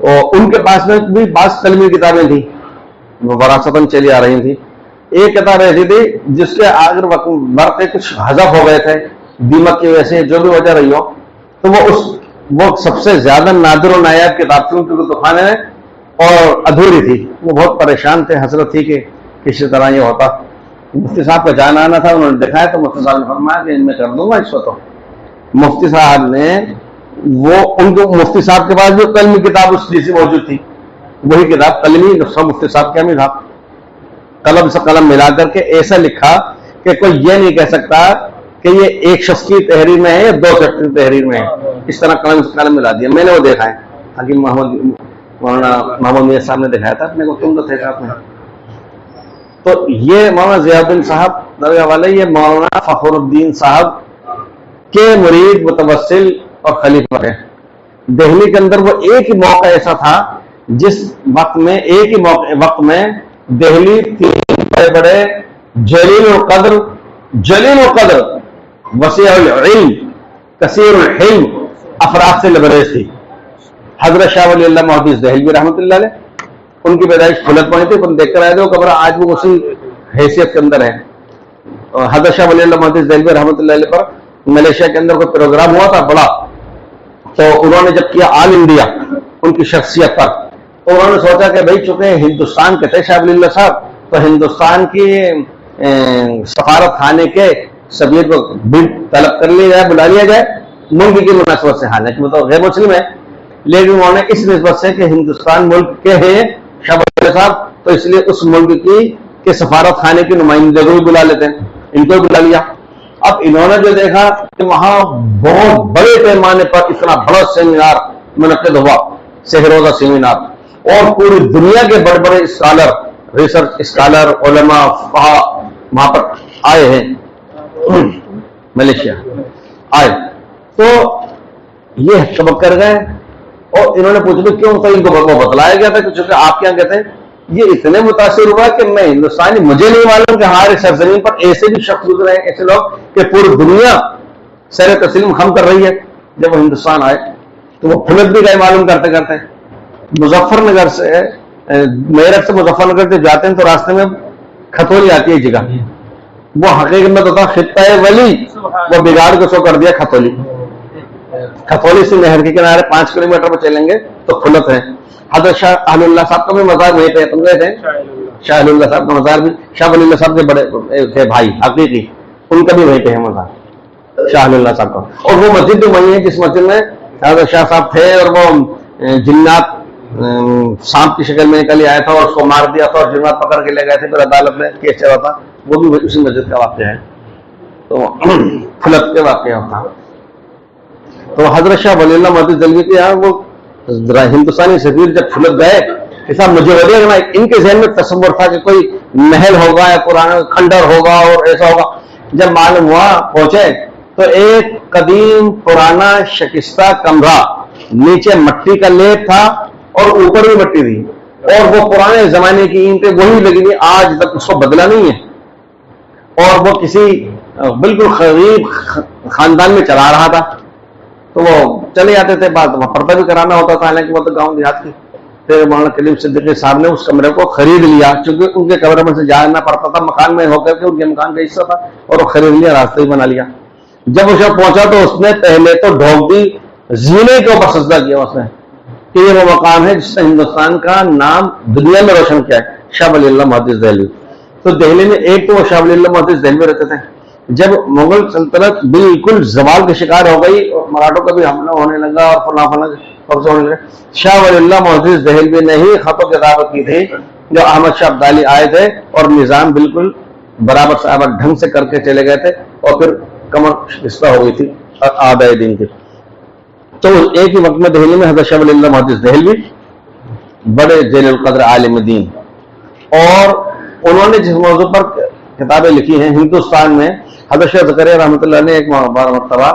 اور ان کے پاس میں بھی بعض کلمی کتابیں تھیں وہ وراثتاً چلی آ رہی تھیں. ایک کتاب ایسی تھی جس کے آخر وقت کچھ حذف ہو گئے تھے دیمک کی وجہ سے، جو بھی وجہ رہی ہو، تو وہ سب سے زیادہ نادر و نایاب کتاب تھی ان کے کتب خانے میں اور ادھوری تھی. وہ بہت پریشان تھے، حسرت تھی کہ کسی طرح یہ ہوتا. مفتی صاحب کا جانا آنا تھا، انہوں نے دکھایا تو مفتی صاحب نے فرمایا کہ ان میں کر دوں گا اس وقت. مفتی صاحب نے ان کو مفتی صاحب کے پاس جو کلمی کتاب اس جیسی موجود تھی، وہی کتاب کلمی نسخہ مفتی صاحب کے ہمیں تھا. قلم سے قلم ملا کر کے ایسا لکھا کہ کوئی یہ نہیں کہہ سکتا کہ یہ ایک شخص کی تحریر میں ہے یا دو شخص کی تحریر میں ہے. اس طرح قلم سے قلم ملا دیا. میں نے وہ دیکھا ہے، حکیم مولانا محمد میر صاحب نے دکھایا تھا اپنے کو، تم تو تھے ساتھ میں. تو یہ مولانا ضیاء الدین صاحب درگاہ والے، یہ مولانا فخر الدین صاحب کے مرید، متوسل اور خلیفہ ہے. دہلی کے اندر وہ ایک ہی موقع ایسا تھا جس وقت میں ایک ہی وقت میں دہلی تین بڑے بڑے جلیل القدر وسیع العلم کثیر الحلم افراد سے لبریز تھی. حضرت شاہ ولی اللہ محدث دہلوی رحمۃ اللہ علیہ، ان کی پیدائش پھلت پوئی تھی، تم دیکھ کر آئے تھے وہ قبر آج بھی اسی حیثیت کے اندر ہے. حضرت شاہ ولی اللہ محدث دہلوی رحمۃ اللہ علیہ پر ملیشیا کے اندر کوئی پروگرام ہوا تھا بڑا، تو انہوں نے جب کیا آل انڈیا ان کی شخصیت پر، تو انہوں نے سوچا کہ بھائی چونکہ ہندوستان کے تھے شاہ ولی اللہ صاحب، تو ہندوستان کی سفارت خانے کے سبیت کو بھی طلب کر لیا جائے، بلا لیا جائے ملک کی مناسبت سے. حالانکہ وہ تو غیر مسلم ہے، لیکن انہوں نے اس نسبت سے کہ ہندوستان ملک کے ہیں شاہ ولی اللہ صاحب، تو اس لیے اس ملک کی سفارت خانے کی نمائندے کو بھی بلا لیتے ہیں، ان کو بلا لیا. اب انہوں نے جو دیکھا کہ وہاں بہت بڑے پیمانے پر اتنا بڑا سیمینار منعقد ہوا، سہروزہ سیمینار، اور پوری دنیا کے بڑے بڑے اسکالر، ریسرچ اسکالر، علماء، فقہا وہاں پر آئے ہیں، ملیشیا آئے. تو یہ سبق کر گئے اور انہوں نے پوچھا کیوں، تو ان کو بتلایا گیا تھا کہ چونکہ آپ کیا کہتے ہیں یہ اتنے متاثر ہوا کہ میں ہندوستانی، مجھے نہیں معلوم کہ ہمارے سرزمین پر ایسے بھی شخص گزرے ہیں، ایسے لوگ کہ پوری دنیا سیر تسلیم خم کر رہی ہے. جب وہ ہندوستان آئے تو وہ پھلت بھی گئے معلوم کرتے کرتے. مظفر نگر سے، میرٹھ سے مظفر نگر سے جاتے ہیں تو راستے میں کھتولی آتی ہے جگہ، وہ حقیقت میں تو تھا خطہ ولی، وہ بگاڑ کے سو کر دیا کھتولی. کھتولی سے نہر کے کنارے 5 کلومیٹر میں چلیں گے تو پھلت ہے. حضرت شاہ اہل اللہ صاحب کا بھی مزار وہیں پہ، تم گئے تھے؟ شاہ اہل اللہ صاحب کا مزار بھی، شاہ ولی اللہ صاحب کے بڑے تھے بھائی حقیقی، ان کا بھی وہیں پہ ہے مزار شاہ اہل اللہ صاحب کا. اور وہ مسجد بھی وہیں ہے جس مسجد میں حضرت شاہ صاحب تھے اور وہ جنات سانپ کی شکل میں نکل آیا تھا اور اس کو مار دیا تھا اور جنات پکڑ کے لے گئے تھے، پھر عدالت میں کیس چلا تھا. وہ بھی اسی مسجد کا واقعہ ہے. تو پھلت کے واقعہ ہوتا. تو حضرت شاہ ولی اللہ محدث دہلوی کے یہاں وہ ہندوستانی سفیر جب پھلت گئے، ایسا مجھے وجہ ان کے ذہن میں تصور تھا کہ کوئی محل ہوگا یا پرانا کھنڈر ہوگا اور ایسا ہوگا. جب معلوم ہوا پہنچے تو ایک قدیم پرانا شکستہ کمرہ، نیچے مٹی کا لیپ تھا اور اوپر بھی مٹی تھی، اور وہ پرانے زمانے کی اینٹیں وہی لگی ہوئی، آج تک اس کو بدلا نہیں ہے. اور وہ کسی بالکل غریب خاندان میں چلا رہا تھا، تو وہ چلے جاتے تھے، بات وہاں پردہ بھی کرانا ہوتا تھا، حالانکہ وہ تو گاؤں دیہات کی. پھر مولانا کلیم صدیقی صاحب نے اس کمرے کو خرید لیا، چونکہ ان کے کمرے میں سے جانا پڑتا تھا، مکان میں ہو کر کے ان کے مکان کا حصہ تھا، اور وہ خرید لیا، راستہ ہی بنا لیا. جب وہ شب پہنچا تو اس نے پہلے تو ڈھونک دی، زینے کے اوپر سجدہ کیا اس نے کہ یہ وہ مقام ہے جس نے ہندوستان کا نام دنیا میں روشن کیا ہے، شاہ ولی اللہ محدث دہلوی. تو دہلی میں ایک تو وہ شاہ ولی اللہ محدث دہلوی رہتے تھے. جب مغل سلطنت بالکل زوال کے شکار ہو گئی اور مراٹھوں کا بھی حملہ ہونے لگا اور فلاں قبضہ ہونے لگا، شاہ ولی اللہ محدث دہلوی نے ہی خط و کتابت کی تھی. جو احمد شاہ ابدالی آئے تھے اور نظام بالکل برابر صاحب ڈھنگ سے کر کے چلے گئے تھے، اور پھر کمر شکستہ ہو گئی تھی آدھے دن کی. تو ایک ہی وقت میں دہلی میں حضرت شاہ ولی اللہ محدث دہلوی بڑے جلیل القدر عالم دین، اور انہوں نے جس موضوع پر کتابیں لکھی ہیں ہندوستان میں، حضرت شاہ زکریا رحمۃ اللہ نے ایک مرتبہ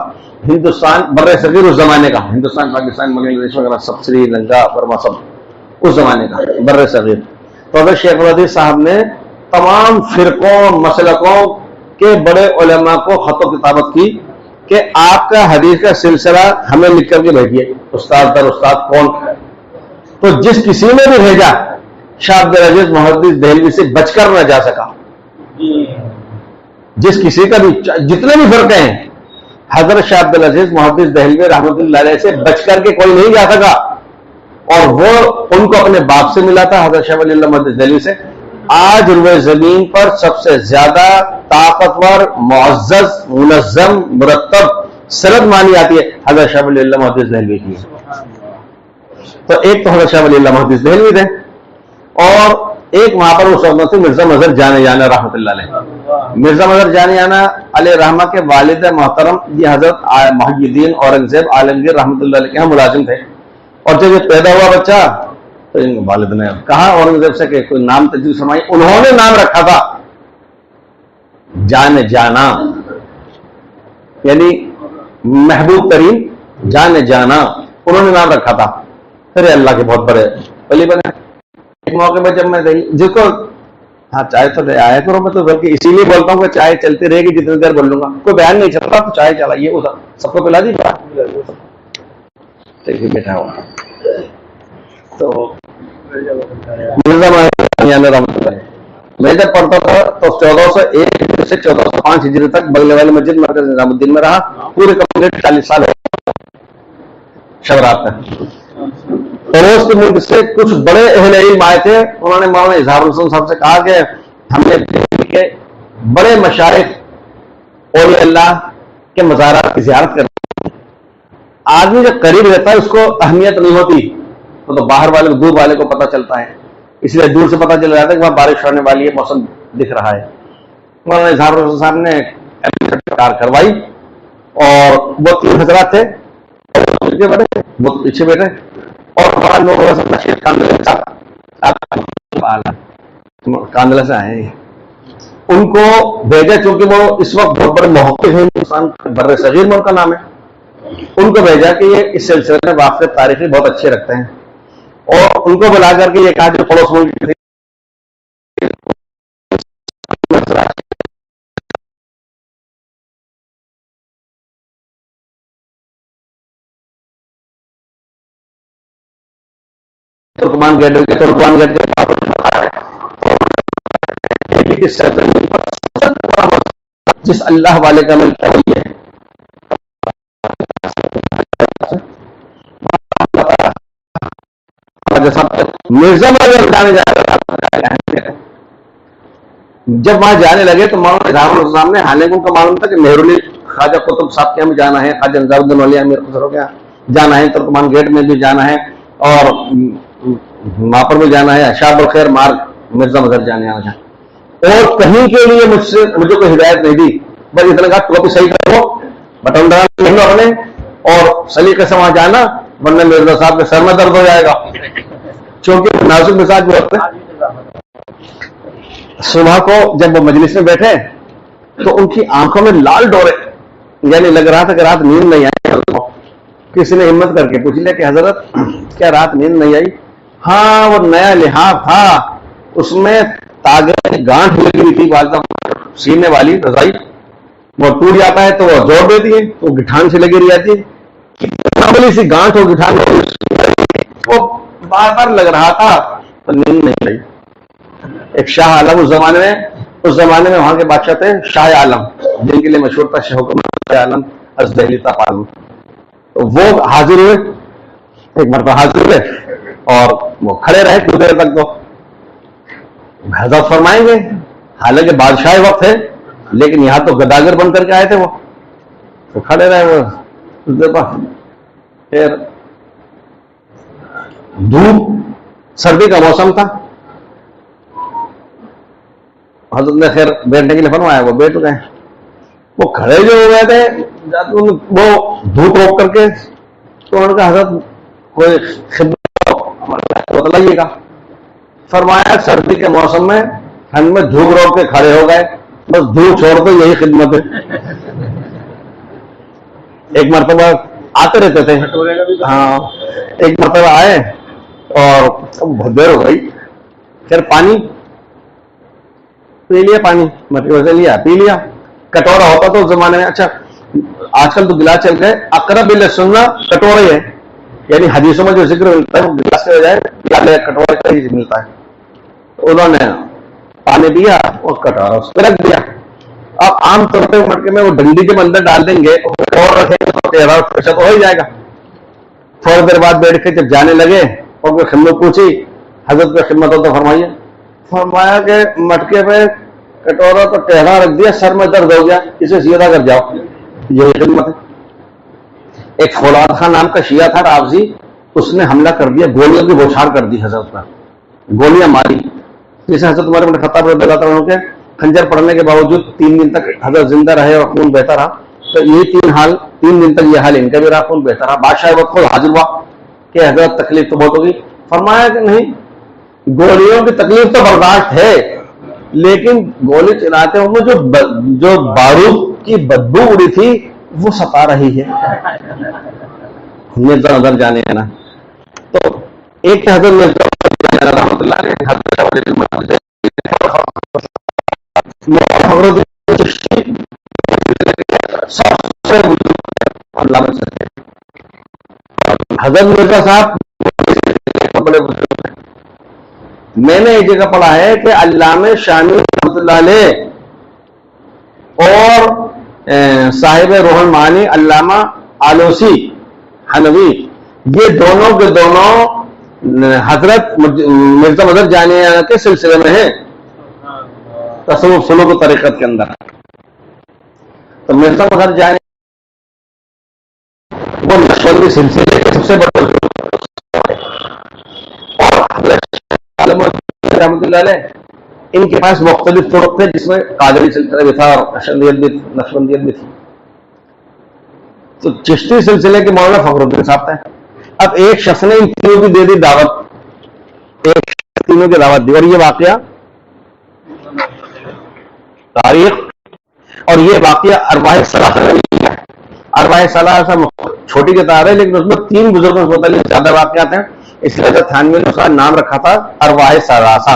ہندوستان بر صغیر اس زمانے کا، ہندوستان پاکستان بنگلہ دیش وغیرہ سب، سری لنکا برما سب اس زمانے کا بر صغیر. تو حضرت شیخ الحدیث صاحب نے تمام فرقوں مسلکوں کے بڑے علماء کو خط و کتابت کی کہ آپ کا حدیث کا سلسلہ ہمیں لکھ کر کے بھیجیے، استاد در استاد کون. تو جس کسی نے بھی بھیجا شاہ عبدالعزیز محدث دہلوی سے بچ کر نہ جا سکا. جس کسی کا بھی جتنے بھی فرقے ہیں حضرت شاہ عبدالعزیز محدث دہلوی رحمۃ اللہ علیہ سے بچ کر کے کوئی نہیں جا سکا. اور وہ ان کو اپنے باپ سے ملا تھا حضرت شاہ ولی اللہ محدث دہلوی سے. آج روئے زمین پر سب سے زیادہ طاقتور معزز منظم مرتب سند مانی آتی ہے حضرت شاہ ولی اللہ محدث دہلوی کی. تو ایک تو حضرت شاہ ولی اللہ محدث دہلوی تھے اور ایک وہاں پر اس وقت مرزا مظہر جانے جانا رحمۃ اللہ علیہ. مرزا مظہر جانے جانا علیہ رحمہ کے والد محترم یہ حضرت محی الدین اورنگزیب عالمگیر رحمۃ اللہ علیہ کے یہاں ملازم تھے. اور جب یہ پیدا ہوا بچہ تو ان کے والد نے کہا اورنگزیب سے کہ کوئی نام تجویز فرمائی. انہوں نے نام رکھا تھا جان جانا, یعنی محبوب ترین جان جانا انہوں نے نام رکھا تھا. پھر اللہ کے بہت بڑے ولی بنے. ایک موقع پہ جب میں جس کو ہاں چائے تو لے آیا کرو, میں تو بلکہ اسی لیے بولتا ہوں کہ چائے چلتی رہے گی جتنی دیر بول لوں گا. کوئی بیان نہیں چل رہا تو چائے چلائیے, سب کو پلا دی بیٹھا ہوا. تو میں جب پڑھتا تھا تو 1401 سے 1405 ہجری تک بغل والی مسجد مرکز نظام الدین میں رہا. پورے کمپلیٹ 40 سال ہو شورات میں. پڑوس کے ملک سے کچھ بڑے اہل علم آئے تھے. انہوں نے مولانا اظہار الحسن صاحب سے کہا کہ ہم نے بڑے مشائخ اولیاء اللہ کے مزارات کی زیارت کرتے. آدمی جب قریب رہتا ہے اس کو اہمیت نہیں ہوتی, تو باہر والے کو دور والے کو پتہ چلتا ہے. اس لیے دور سے پتہ چل جاتا ہے کہ وہاں بارش ہونے والی ہے, موسم دکھ رہا ہے. مولانا اظہار الحسن صاحب نے کار کروائی اور وہ 3 حضرات تھے, وہ پیچھے بیٹھے اور کاندلا سے آئے. ان کو بھیجا چونکہ وہ اس وقت بہت بڑے محقق ہیں ہندوستان بر صغیر میں ان کا نام ہے. ان کو بھیجا کہ یہ اس سلسلے میں واقف تاریخی بہت اچھے رکھتے ہیں, اور ان کو بلا کر کے یہ کہا کہ پڑوس ملک کی ترکمان گیٹ جس اللہ والے کا ملک ہے مرزا جانے جب وہاں جانے لگے تو مولانا اظہار الحسن صاحب نے, حالانکہ ان کو معلوم تھا کہ مہرولی خواجہ قطب صاحب کے ہمیں جانا ہے, خواجہ نظام الدین اولیاء امیر خسرو کے جانا ہے, ترکمان گیٹ میں بھی جانا ہے, اور وہاں پر بھی جانا ہے, شاہ الخیر مارگ مرزا مظہر جانے آنا ہے. اور کہیں کے لیے مجھے کوئی ہدایت نہیں دی, بس اتنا کہا ٹوپی صحیح کرو, بٹن ڈال لو اپنے, اور سلیقے سے وہاں جانا, ورنہ مرزا صاحب کے سر میں درد ہو جائے گا. چونکہ نازک مزاج بھی ہوتے ہیں. صبح کو جب وہ مجلس میں بیٹھے تو ان کی آنکھوں میں لال ڈورے, یعنی لگ رہا تھا کہ رات نیند نہیں آئی. کسی نے ہمت کر کے پوچھ لیا کہ حضرت کیا رات نیند نہیں آئی؟ ہاں وہ نیا لحاف تھا, اس میں تاغے گانٹھ لگی ہوئی تھی, سینے والی رضائی, وہ ٹوٹ جاتا ہے تو وہ جوڑ دیتی ہے, تو گٹھان سے لگی رہ جاتی ہے. کتنا بڑی سی گانٹھ ہو گٹھان وہ بار بار لگ رہا تھا تو نیند نہیں آئی. ایک شاہ عالم اس زمانے میں وہاں کے بادشاہ تھے شاہ عالم, جن کے لیے مشہور تھا شاہ حکم شاہ عالم از دہلی تاپالم. تو وہ حاضر ہوئے, ایک مرتبہ حاضر ہوئے اور وہ کھڑے رہے کچھ دیر تک. تو حضرت فرمائیں گے حالانکہ بادشاہ وقت ہے, لیکن یہاں تو گداگر بن کر کے آئے تھے, وہ تو کھڑے رہے. وہ پھر دھوپ سردی کا موسم تھا, حضرت نے خیر بیٹھنے کے لیے فرمایا, وہ بیٹھ گئے. وہ کھڑے جو ہو گئے تھے وہ دھوپ روک کر کے, تو انہوں نے کہا حضرت کوئی خدمت بتلائیے گا. فرمایا سردی کے موسم میں ٹھنڈ میں دھوپ روک کے کھڑے ہو گئے, بس دھوپ چھوڑ دو یہی خدمت ہے. ایک مرتبہ آتے رہتے تھے, ہاں ایک مرتبہ آئے اور بہت دیر ہو گئی, پھر پانی پی لیا, پانی مطلب سے لیا پی لیا. کٹورا ہوتا تو اس زمانے میں, اچھا آج کل تو گلاس چل گئے, اقرب الى سننا کٹورے ہے, یعنی حدیثوں میں جو ذکر ملتا ہے وہ گلاس کے بجائے پیالے کٹورے کا ہی ملتا ہے. انہوں نے پانی پیا اور کٹورا اس پہ رکھ دیا. اب عام طور پہ مٹکے میں وہ ڈنڈی کے اندر ڈال دیں گے اور رکھیں گے تو ہو ہی جائے گا. تھوڑی دیر بعد بیٹھ کے جب جانے لگے اور کوئی خدمت پوچھی, حضرت پہ خدمت ہو تو فرمایا کہ مٹکے پہ کٹورا تو ٹیڑھا رکھ دیا, سر میں درد ہو گیا, اسے سیدھا کر جاؤ. یہی خدمت ہے. ایک فولاد خان نام کا شیعہ تھا رافضی, اس نے حملہ کر دیا, گولیوں کی بوچھار کر دی حضرت پر, گولیاں ماری. جیسے حضرت عمر بن خطاب رضی اللہ عنہ کے خنجر پڑنے کے باوجود 3 دن تک حضرت زندہ رہے اور خون بہتا رہا, تو یہ 3 دن تک یہ حال ان کا بھی رہا, خون بہتا رہا. بادشاہ وقت خود حاضر ہوا کہ حضرت تکلیف تو بہت ہوگی. فرمایا کہ نہیں, گولیوں کی تکلیف تو برداشت ہے, لیکن گولی چلاتے ہوئے جو بارود کی بدبو اڑی تھی وہ ستا رہی ہے. مرزا نظر جانے ہے نا. تو ایک حضرت مرزا رحمۃ اللہ علیہ حضرت مرزا صاحب بڑے بزرگ ہیں. میں نے ایک جگہ پڑھا ہے کہ علامہ شامی رحمۃ اللہ علیہ اور صاحب روح المعانی علامہ آلوسی حنوی, یہ دونوں کے دونوں حضرت مرزا مظہر جانی کے سلسلے میں ہیں, تصوف سلوک و طریقت کے اندر. تو مرزا مظہر جانی وہ نقشبندی سلسلے کے سب سے بڑے رحمۃ اللہ علیہ, ان کے پاس مختلف طرق تھے جس میں قادری سلسلہ بھی تھا اور نقشبندیت بھی تھی. تو چشتی سلسلے کے مولانا فخر الدین صاحب تھے. اب ایک شخص نے ان تینوں کی دے دی دعوت, ایک تینوں کی دعوت دی, اور یہ واقعہ تاریخ اور یہ واقعہ ارواح ثلاثہ, ارواح ثلاثہ چھوٹی کتاب ہے لیکن اس میں 3 بزرگوں سے متعلق زیادہ واقعات ہیں, اس لیے تھانوی نے اس کا نام رکھا تھا ارواح ثلاثہ.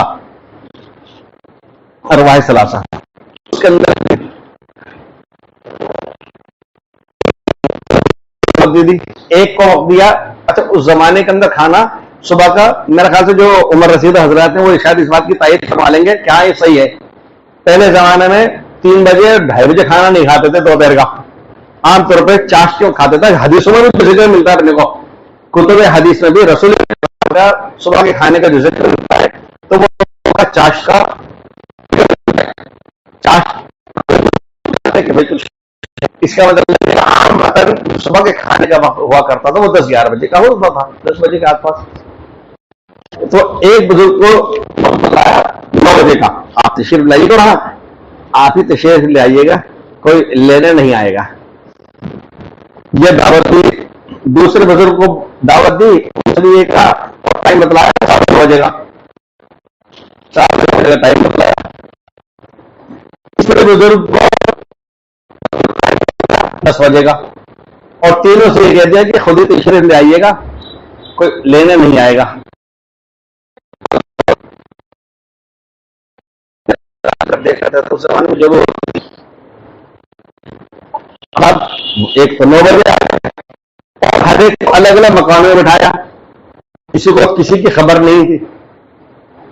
ارواح ثلاثہ اس کے اندر دی, ایک کو وقت دیا. اچھا, اس زمانے کے اندر کھانا صبح کا, میرے خیال سے جو عمر رسید حضرات ہیں وہ شاید اس بات کی تائید فرما لیں گے کہ ہاں یہ صحیح ہے. پہلے زمانے میں 3 بجے 2:30 بجے کھانا نہیں کھاتے تھے دوپہر کا, عام طور پہ چاشت کیوں کھاتے تھے. حدیثوں میں بھی ذکر ملتا ہے اپنے کو, کتب حدیث میں بھی رسول صبح کے کھانے کا جو ذکر ملتا ہے تو وہ چاشت کا اس کا مطلب صبح کے کھانے کا وقت ہوا کرتا تھا وہ 10-11 بجے کا ہوتا تھا, 10 بجے کے آس پاس. تو ایک بزرگ کو 9 بجے کا آپ تشریف لائیے تو رہا, آپ ہی تشریف لے آئیے گا, کوئی لینے نہیں آئے گا. یہ دعوت دی. دوسرے بزرگ کو دعوت دی, اس لیے کہا ٹائم بتلایا 7 بجے کا, 7 بجے کا ٹائم بتلایا. تیسرے بزرگ کو 10 بجے کا, اور تینوں سے یہ کہہ دیا کہ خود ہی تشریف لے آئیے گا, کوئی لینے نہیں آئے گا. دیکھا تھا تو زمانے میں جب اب ایک تو 9 بجے ہر ایک الگ الگ مکانوں میں بٹھایا, کسی کو کسی کی خبر نہیں تھی,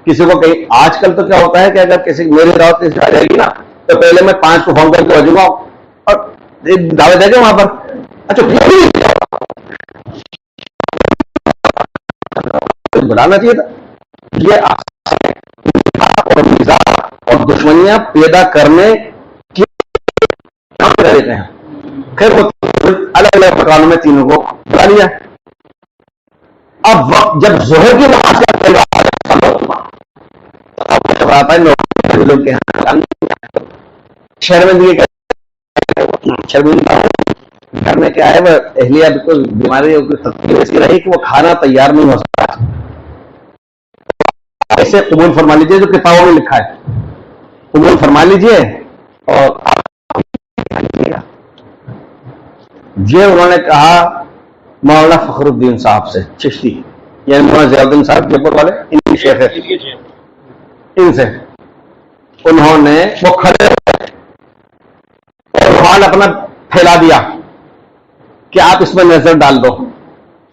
کسی کو کہیں. آج کل تو کیا ہوتا ہے کہ اگر کسی میری دعوت کسی آ جائے گی نا تو پہلے میں 5 کو فون کر کے بھیجوں گا اور دعوت دے گا وہاں پر. اچھا بلانا چاہیے تھا. یہ اور دشمنیاں پیدا کرنے کی دیتے ہیں. خیر وہ الگ الگ مکانوں میں تینوں کو بلا لیا. اب وقت جب ظہر کی نماز شرمندہ گھر میں کیا ہے وہ اہلیہ بالکل بیماری ایسی رہی کہ وہ کھانا تیار نہیں ہو سکتا. ایسے قبول فرما لیجیے جو کتابوں میں لکھا ہے, قبول فرما لیجیے. اور یہ انہوں نے کہا مولانا فخر الدین صاحب سے, چشتی یعنی مولانا ضیاء الدین صاحب جے پور والے, ان کی شیخ ہے, ان سے انہوں نے وہ کھڑے اور روحان اپنا پھیلا دیا کہ آپ اس میں نظر ڈال دو.